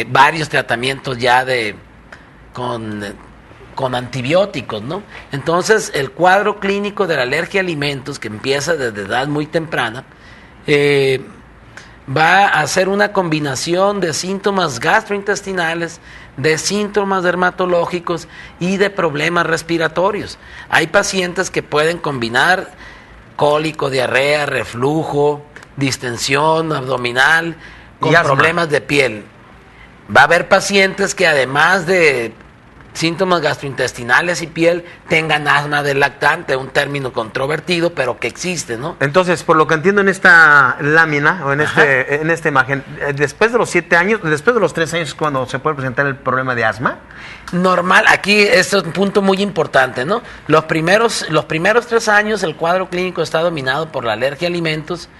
varios tratamientos ya con antibióticos, ¿no? Entonces, el cuadro clínico de la alergia a alimentos, que empieza desde edad muy temprana, va a hacer una combinación de síntomas gastrointestinales, de síntomas dermatológicos y de problemas respiratorios. Hay pacientes que pueden combinar cólico, diarrea, reflujo, distensión abdominal con problemas de piel. Va a haber pacientes que además de síntomas gastrointestinales y piel tengan asma del lactante, un término controvertido, pero que existe, ¿no? Entonces, por lo que entiendo en esta lámina o en esta imagen, después de los 7 años, después de los 3 años es cuando se puede presentar el problema de asma. Normal, aquí esto es un punto muy importante, ¿no? Los primeros 3 años el cuadro clínico está dominado por la alergia a alimentos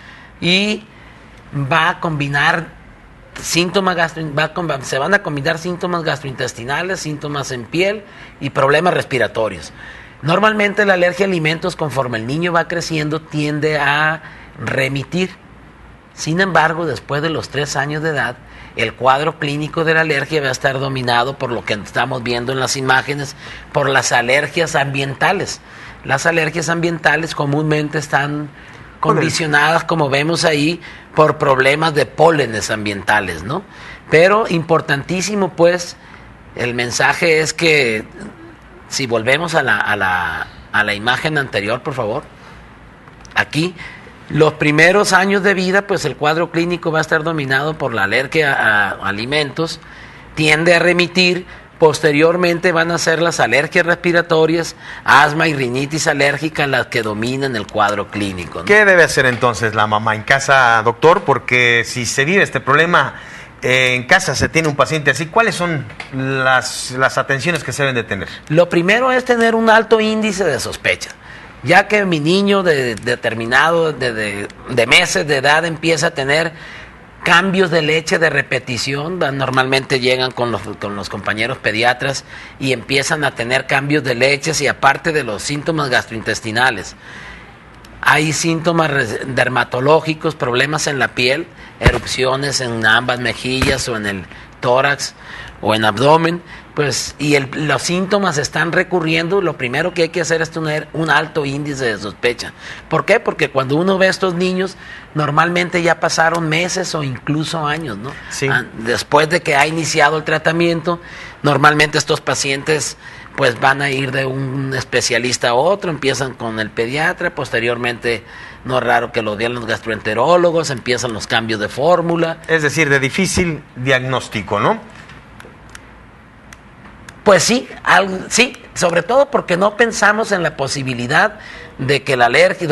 y va a combinar se van a combinar síntomas gastrointestinales, síntomas en piel y problemas respiratorios. Normalmente la alergia a alimentos, conforme el niño va creciendo, tiende a remitir. Sin embargo, después de los 3 años de edad, el cuadro clínico de la alergia va a estar dominado por lo que estamos viendo en las imágenes, por las alergias ambientales. Las alergias ambientales comúnmente están condicionadas, como vemos ahí, por problemas de pólenes ambientales, ¿no? Pero importantísimo, pues, el mensaje es que, si volvemos a la imagen anterior, por favor, aquí, los primeros años de vida, pues el cuadro clínico va a estar dominado por la alergia a alimentos, tiende a remitir. Posteriormente van a ser las alergias respiratorias, asma y rinitis alérgica las que dominan el cuadro clínico, ¿no? ¿Qué debe hacer entonces la mamá en casa, doctor? Porque si se vive este problema en casa, se tiene un paciente así, ¿cuáles son las atenciones que se deben de tener? Lo primero es tener un alto índice de sospecha. Ya que mi niño de meses de edad empieza a tener cambios de leche de repetición, normalmente llegan con los compañeros pediatras y empiezan a tener cambios de leches, y aparte de los síntomas gastrointestinales, hay síntomas dermatológicos, problemas en la piel, erupciones en ambas mejillas o en el tórax o en abdomen, pues, y los síntomas están recurriendo. Lo primero que hay que hacer es tener un alto índice de sospecha. ¿Por qué? Porque cuando uno ve a estos niños, normalmente ya pasaron meses o incluso años, ¿no? Sí. Después de que ha iniciado el tratamiento, normalmente estos pacientes pues van a ir de un especialista a otro, empiezan con el pediatra, posteriormente no es raro que lo vean los gastroenterólogos, empiezan los cambios de fórmula. Es decir, de difícil diagnóstico, ¿no? Pues sí, sí, sobre todo porque no pensamos en la posibilidad de que la alergia,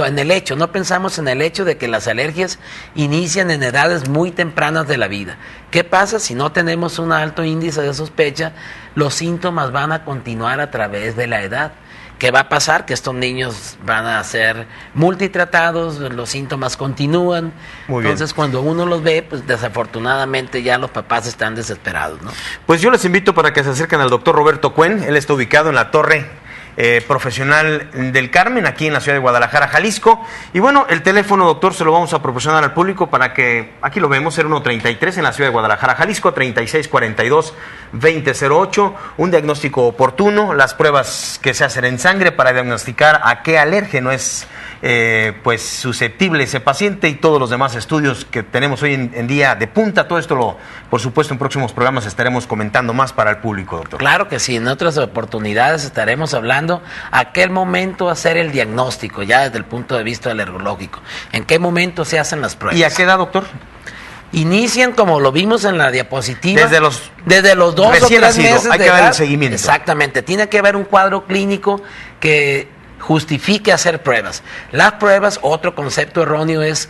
no pensamos en el hecho de que las alergias inician en edades muy tempranas de la vida. ¿Qué pasa si no tenemos un alto índice de sospecha? Los síntomas van a continuar a través de la edad. ¿Qué va a pasar? Que estos niños van a ser multitratados, los síntomas continúan. Entonces, cuando uno los ve, pues desafortunadamente ya los papás están desesperados, ¿no? Pues yo les invito para que se acerquen al doctor Roberto Cuen. Él está ubicado en la Torre Profesional del Carmen, aquí en la ciudad de Guadalajara, Jalisco. Y bueno, el teléfono, doctor, se lo vamos a proporcionar al público para que, aquí lo vemos, 0133 en la ciudad de Guadalajara, Jalisco, 3642-2008, un diagnóstico oportuno, las pruebas que se hacen en sangre para diagnosticar a qué alérgeno es pues susceptible ese paciente, y todos los demás estudios que tenemos hoy en día de punta. Todo esto, por supuesto, en próximos programas estaremos comentando más para el público, doctor. Claro que sí, en otras oportunidades estaremos hablando a qué momento hacer el diagnóstico, ya desde el punto de vista alergológico, en qué momento se hacen las pruebas. ¿Y a qué edad, doctor? Inician, como lo vimos en la diapositiva, desde los 2 o 3 meses hay que ver el seguimiento. Exactamente, tiene que haber un cuadro clínico que justifique hacer pruebas. Las pruebas, otro concepto erróneo es,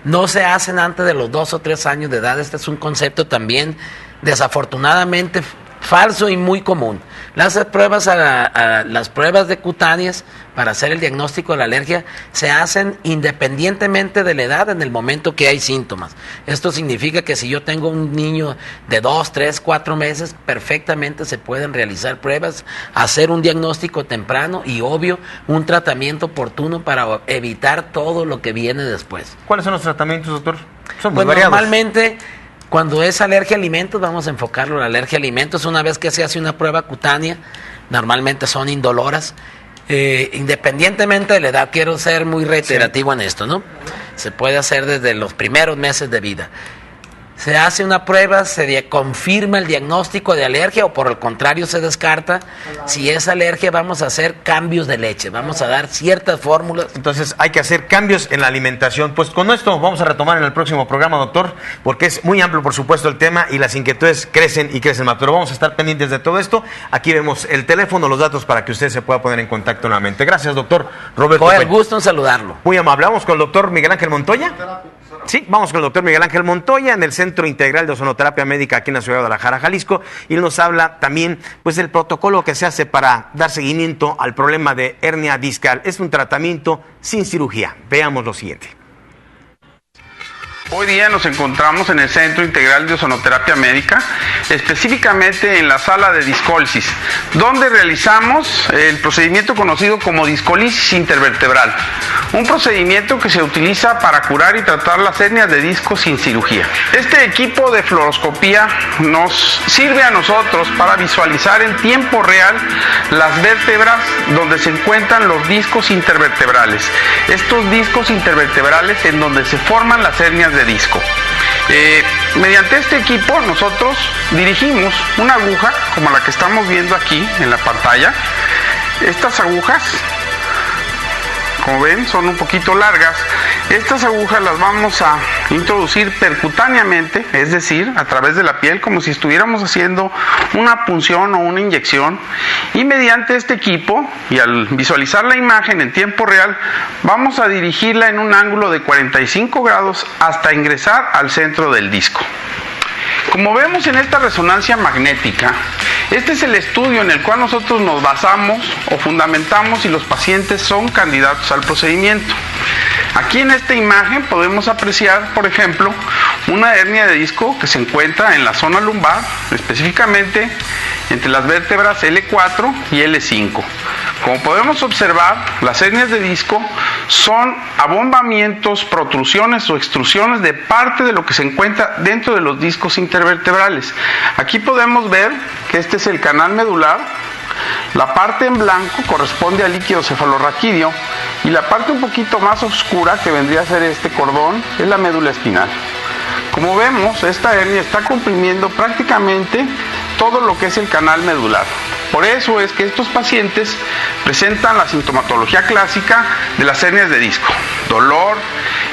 no se hacen antes de los 2 o 3 años de edad. Este es un concepto también desafortunadamente falso y muy común. Las pruebas las pruebas de cutáneas para hacer el diagnóstico de la alergia se hacen independientemente de la edad, en el momento que hay síntomas. Esto significa que si yo tengo un niño de 2, 3, 4 meses, perfectamente se pueden realizar pruebas, hacer un diagnóstico temprano y, obvio, un tratamiento oportuno para evitar todo lo que viene después. ¿Cuáles son los tratamientos, doctor? Son muy pues variados. Normalmente, cuando es alergia a alimentos, vamos a enfocarlo en la alergia a alimentos. Una vez que se hace una prueba cutánea, normalmente son indoloras, Independientemente de la edad, quiero ser muy reiterativo en esto, ¿no? Se puede hacer desde los primeros meses de vida. Se hace una prueba, se confirma el diagnóstico de alergia o por el contrario se descarta. Si es alergia, vamos a hacer cambios de leche, vamos a dar ciertas fórmulas. Entonces hay que hacer cambios en la alimentación. Pues con esto vamos a retomar en el próximo programa, doctor, porque es muy amplio, por supuesto, el tema y las inquietudes crecen y crecen más. Pero vamos a estar pendientes de todo esto. Aquí vemos el teléfono, los datos para que usted se pueda poner en contacto nuevamente. Gracias, doctor Roberto. Con el gusto en saludarlo. Muy amable. Vamos con el doctor Miguel Ángel Montoya. Sí, vamos con el doctor Miguel Ángel Montoya en el Centro Integral de Ozonoterapia Médica aquí en la ciudad de Guadalajara, Jalisco, y él nos habla también pues del protocolo que se hace para dar seguimiento al problema de hernia discal. Es un tratamiento sin cirugía. Veamos lo siguiente. Hoy día nos encontramos en el Centro Integral de Ozonoterapia Médica, específicamente en la sala de discólisis, donde realizamos el procedimiento conocido como discólisis intervertebral, un procedimiento que se utiliza para curar y tratar las hernias de disco sin cirugía. Este equipo de fluoroscopía nos sirve a nosotros para visualizar en tiempo real las vértebras donde se encuentran los discos intervertebrales. Estos discos intervertebrales en donde se forman las hernias de disco. Mediante este equipo nosotros dirigimos una aguja como la que estamos viendo aquí en la pantalla. Estas agujas, como ven, son un poquito largas. Estas agujas las vamos a introducir percutáneamente, es decir, a través de la piel, como si estuviéramos haciendo una punción o una inyección. Y mediante este equipo, y al visualizar la imagen en tiempo real, vamos a dirigirla en un ángulo de 45 grados hasta ingresar al centro del disco. Como vemos en esta resonancia magnética, este es el estudio en el cual nosotros nos basamos o fundamentamos si los pacientes son candidatos al procedimiento. Aquí en esta imagen podemos apreciar, por ejemplo, una hernia de disco que se encuentra en la zona lumbar, específicamente entre las vértebras L4 y L5. Como podemos observar, las hernias de disco son abombamientos, protrusiones o extrusiones de parte de lo que se encuentra dentro de los discos intervertebrales. Aquí podemos ver que este es el canal medular. La parte en blanco corresponde al líquido cefalorraquídeo y la parte un poquito más oscura, que vendría a ser este cordón, es la médula espinal. Como vemos, esta hernia está comprimiendo prácticamente todo lo que es el canal medular. Por eso es que estos pacientes presentan la sintomatología clásica de las hernias de disco: dolor,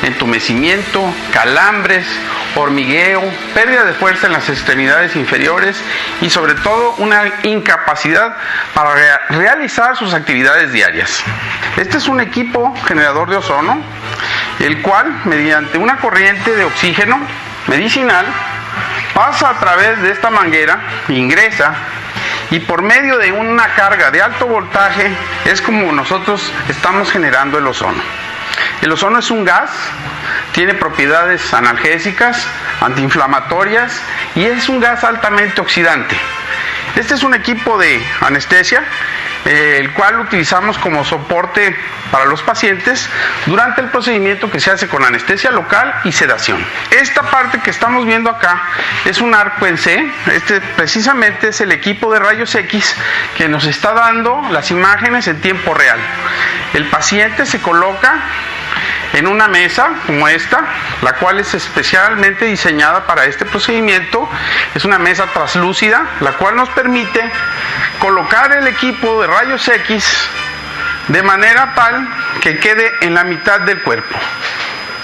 entumecimiento, calambres, hormigueo, pérdida de fuerza en las extremidades inferiores y sobre todo una incapacidad para realizar sus actividades diarias. Este es un equipo generador de ozono, el cual mediante una corriente de oxígeno medicinal pasa a través de esta manguera, ingresa, y por medio de una carga de alto voltaje es como nosotros estamos generando el ozono. El ozono es un gas, tiene propiedades analgésicas, antiinflamatorias y es un gas altamente oxidante. Este es un equipo de anestesia, el cual utilizamos como soporte para los pacientes durante el procedimiento que se hace con anestesia local y sedación. Esta parte que estamos viendo acá es un arco en C. Este precisamente es el equipo de rayos X que nos está dando las imágenes en tiempo real. El paciente se coloca en una mesa como esta, la cual es especialmente diseñada para este procedimiento. Es una mesa translúcida, la cual nos permite colocar el equipo de rayos X de manera tal que quede en la mitad del cuerpo.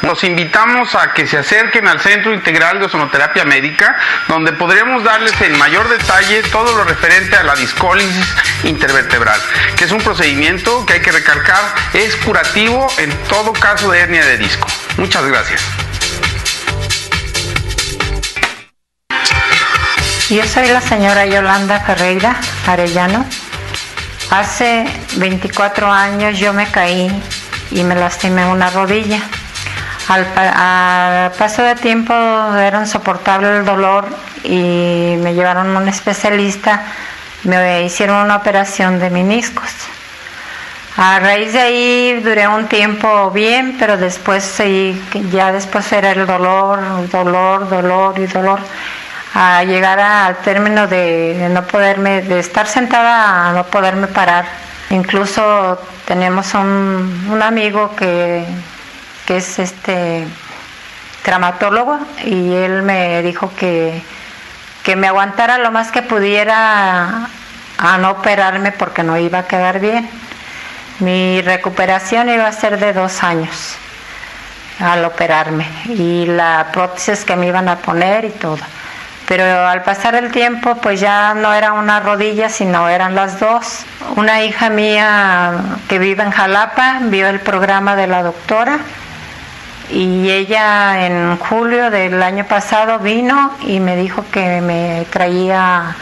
Los invitamos a que se acerquen al Centro Integral de Ozonoterapia Médica, donde podremos darles en mayor detalle todo lo referente a la discólisis intervertebral, que es un procedimiento que hay que recalcar es curativo en todo caso de hernia de disco. Muchas gracias. Yo soy la señora Yolanda Ferreira Arellano. Hace 24 años yo me caí y me lastimé una rodilla. Al paso de tiempo era insoportable el dolor y me llevaron a un especialista, me hicieron una operación de meniscos. A raíz de ahí duré un tiempo bien, pero después ya después era el dolor, a llegar al término de no poderme, de estar sentada a no poderme parar Incluso tenemos un amigo que es traumatólogo, y él me dijo que me aguantara lo más que pudiera a no operarme porque no iba a quedar bien. Mi recuperación iba a ser de 2 años al operarme, y la prótesis que me iban a poner y todo. Pero al pasar el tiempo, pues ya no era una rodilla, sino eran las dos. Una hija mía que vive en Jalapa vio el programa de la doctora, y ella en julio del año pasado vino y me dijo que me traía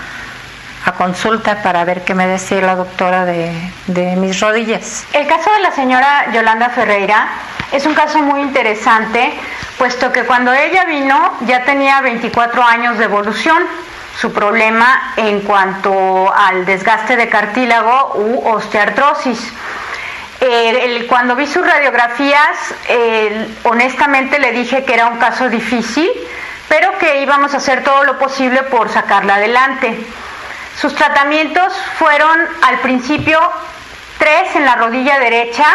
a consulta para ver qué me decía la doctora de mis rodillas. El caso de la señora Yolanda Ferreira es un caso muy interesante, puesto que cuando ella vino ya tenía 24 años de evolución. Su problema en cuanto al desgaste de cartílago u osteoartrosis. Cuando vi sus radiografías, honestamente le dije que era un caso difícil, pero que íbamos a hacer todo lo posible por sacarla adelante. Sus tratamientos fueron al principio 3 en la rodilla derecha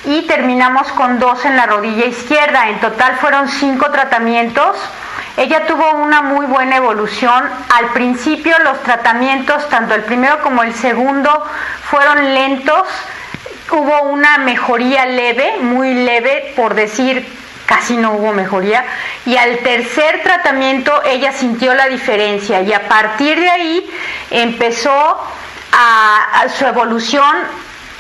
y terminamos con 2 en la rodilla izquierda. En total fueron 5 tratamientos. Ella tuvo una muy buena evolución. Al principio los tratamientos, tanto el primero como el segundo, fueron lentos. Hubo una mejoría leve, muy leve, por decir, casi no hubo mejoría, y al tercer tratamiento ella sintió la diferencia, y a partir de ahí empezó a su evolución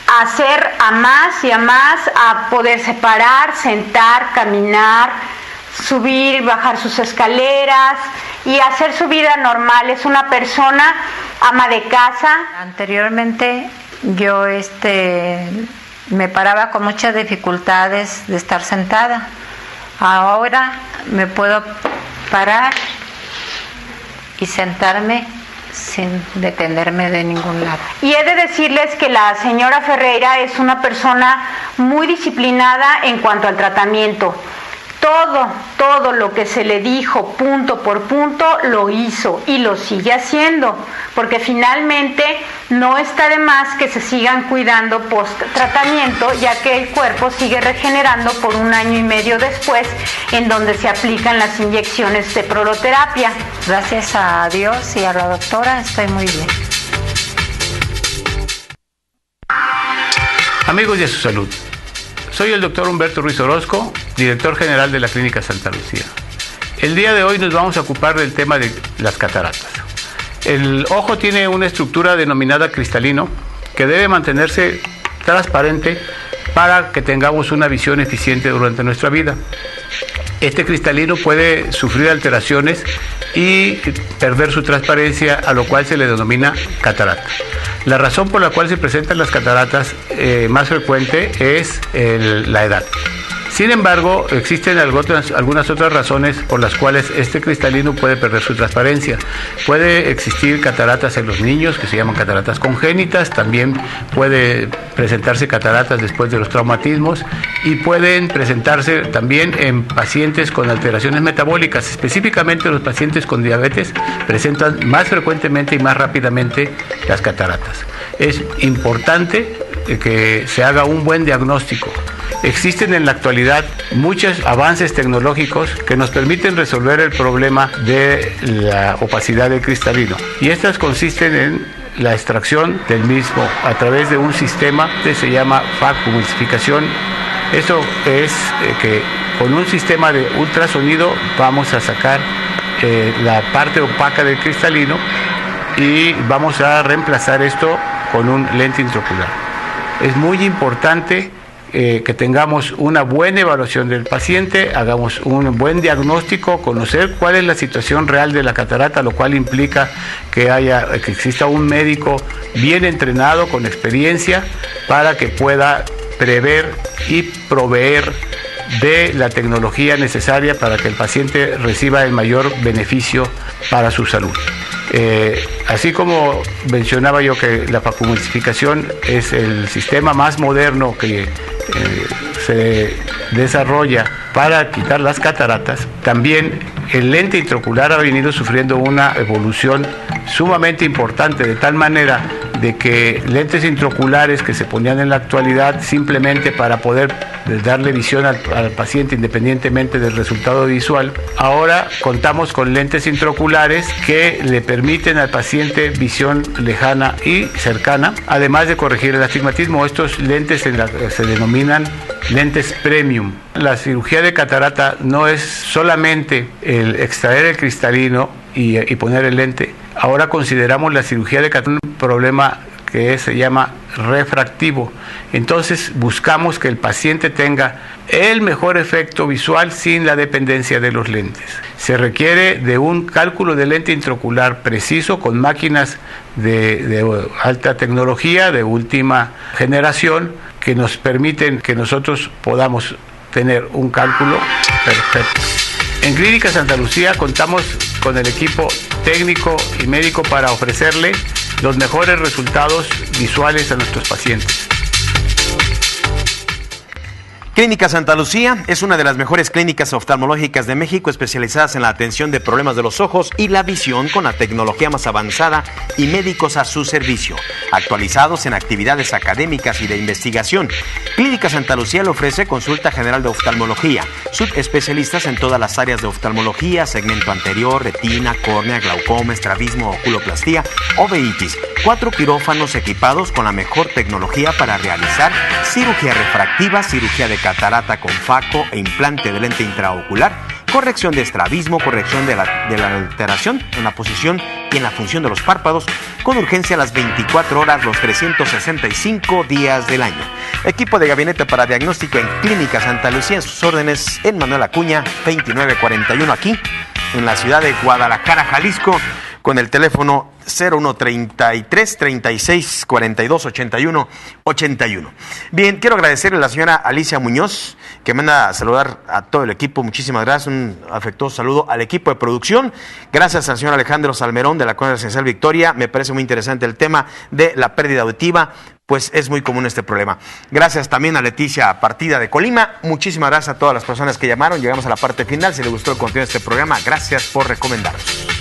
a hacer a más y a más, a poderse parar, sentar, caminar, subir, bajar sus escaleras y hacer su vida normal. Es una persona ama de casa. Anteriormente yo me paraba con muchas dificultades de estar sentada. Ahora me puedo parar y sentarme sin detenerme de ningún lado. Y he de decirles que la señora Ferreira es una persona muy disciplinada en cuanto al tratamiento. Todo lo que se le dijo punto por punto lo hizo y lo sigue haciendo, porque finalmente no está de más que se sigan cuidando post tratamiento, ya que el cuerpo sigue regenerando por 1 año y medio después, en donde se aplican las inyecciones de proloterapia. Gracias a Dios y a la doctora estoy muy bien. Amigos de su salud, soy el doctor Humberto Ruiz Orozco, director general de la Clínica Santa Lucía. El día de hoy nos vamos a ocupar del tema de las cataratas. El ojo tiene una estructura denominada cristalino que debe mantenerse transparente para que tengamos una visión eficiente durante nuestra vida. Este cristalino puede sufrir alteraciones y perder su transparencia, a lo cual se le denomina catarata. La razón por la cual se presentan las cataratas más frecuente es la edad. Sin embargo, existen algunas otras razones por las cuales este cristalino puede perder su transparencia. Puede existir cataratas en los niños, que se llaman cataratas congénitas. También puede presentarse cataratas después de los traumatismos, y pueden presentarse también en pacientes con alteraciones metabólicas. Específicamente los pacientes con diabetes presentan más frecuentemente y más rápidamente las cataratas. Es importante que se haga un buen diagnóstico. Existen en la actualidad muchos avances tecnológicos que nos permiten resolver el problema de la opacidad del cristalino, y estas consisten en la extracción del mismo a través de un sistema que se llama vacuumulsificación. Esto es que con un sistema de ultrasonido vamos a sacar la parte opaca del cristalino y vamos a reemplazar esto con un lente intraocular. Es muy importante que tengamos una buena evaluación del paciente, hagamos un buen diagnóstico, conocer cuál es la situación real de la catarata, lo cual implica que exista un médico bien entrenado, con experiencia, para que pueda prever y proveer de la tecnología necesaria para que el paciente reciba el mayor beneficio para su salud. Así como mencionaba yo que la vacuumulsificación es el sistema más moderno que se desarrolla para quitar las cataratas, también el lente intraocular ha venido sufriendo una evolución sumamente importante, de tal manera de que lentes intraoculares que se ponían en la actualidad simplemente para poder darle visión al paciente independientemente del resultado visual, ahora contamos con lentes intraoculares que le permiten al paciente visión lejana y cercana, además de corregir el astigmatismo. Estos lentes se denominan lentes premium. La cirugía de catarata no es solamente el extraer el cristalino y poner el lente. Ahora consideramos la cirugía de catarata un problema que se llama refractivo. Entonces buscamos que el paciente tenga el mejor efecto visual sin la dependencia de los lentes. Se requiere de un cálculo de lente intraocular preciso con máquinas de alta tecnología, de última generación, que nos permiten que nosotros podamos tener un cálculo perfecto. En Clínica Santa Lucía contamos con el equipo técnico y médico para ofrecerle los mejores resultados visuales a nuestros pacientes. Clínica Santa Lucía es una de las mejores clínicas oftalmológicas de México, especializadas en la atención de problemas de los ojos y la visión, con la tecnología más avanzada y médicos a su servicio, actualizados en actividades académicas y de investigación. Clínica Santa Lucía le ofrece consulta general de oftalmología, subespecialistas en todas las áreas de oftalmología, segmento anterior, retina, córnea, glaucoma, estrabismo, oculoplastía, uveitis. 4 quirófanos equipados con la mejor tecnología para realizar cirugía refractiva, cirugía de catarata con faco e implante de lente intraocular, corrección de estrabismo, corrección de la alteración en la posición y en la función de los párpados, con urgencia a las 24 horas, los 365 días del año. Equipo de gabinete para diagnóstico en Clínica Santa Lucía, en sus órdenes en Manuel Acuña, 2941, aquí en la ciudad de Guadalajara, Jalisco, con el teléfono 0133 36 42 81 81. Bien, quiero agradecerle a la señora Alicia Muñoz, que manda a saludar a todo el equipo. Muchísimas gracias, un afectuoso saludo al equipo de producción. Gracias al señor Alejandro Salmerón de la Clínica Residencial Victoria. Me parece muy interesante el tema de la pérdida auditiva, pues es muy común este problema. Gracias también a Leticia Partida de Colima. Muchísimas gracias a todas las personas que llamaron. Llegamos a la parte final. Si les gustó el contenido de este programa, gracias por recomendarnos.